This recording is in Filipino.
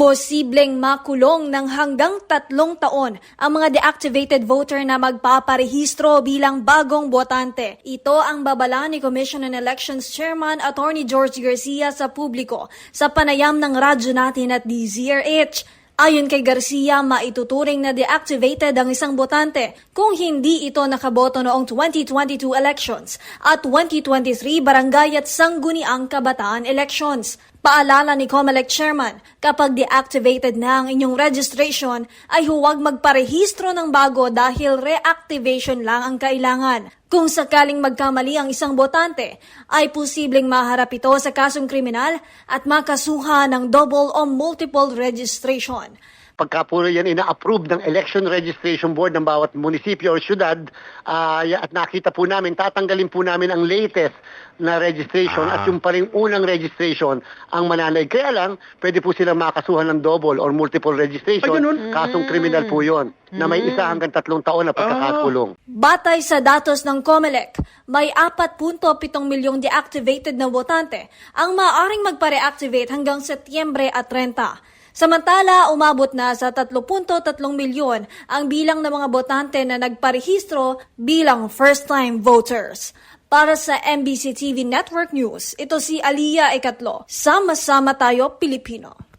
Posibleng makulong ng hanggang 3 taon ang mga deactivated voter na magpaparehistro bilang bagong botante. Ito ang babala ni Commission on Elections Chairman Attorney George Garcia sa publiko sa panayam ng radyo natin at DZRH. Ayon kay Garcia, maituturing na deactivated ang isang botante kung hindi ito nakaboto noong 2022 elections at 2023 barangay at sangguniang kabataan elections. Paalala ni COMELEC Chairman, kapag deactivated na ang inyong registration ay huwag magparehistro ng bago dahil reactivation lang ang kailangan. Kung sakaling magkamali ang isang botante, ay posibleng maharap ito sa kasong kriminal at makasuhan ng double o multiple registration. Pagka puro yan ina-approve ng Election Registration Board ng bawat munisipyo o syudad, at nakita po namin, tatanggalin po namin ang latest na registration at yung pa rin unang registration ang mananaig. Kaya lang, pwede po silang makasuhan ng double or multiple registration. Kasong kriminal po yon na may 1 hanggang 3 taon na pagkakakulong. Batay sa datos ng COMELEC, may 4.7 milyong deactivated na botante ang maaaring magpa-reactivate hanggang Setyembre at 30. Samantala, umabot na sa 3.3 milyon ang bilang ng mga botante na nagparehistro bilang first-time voters. Para sa MBC TV Network News, ito si Aliyah Ecatlo. Sama-sama tayo, Pilipino.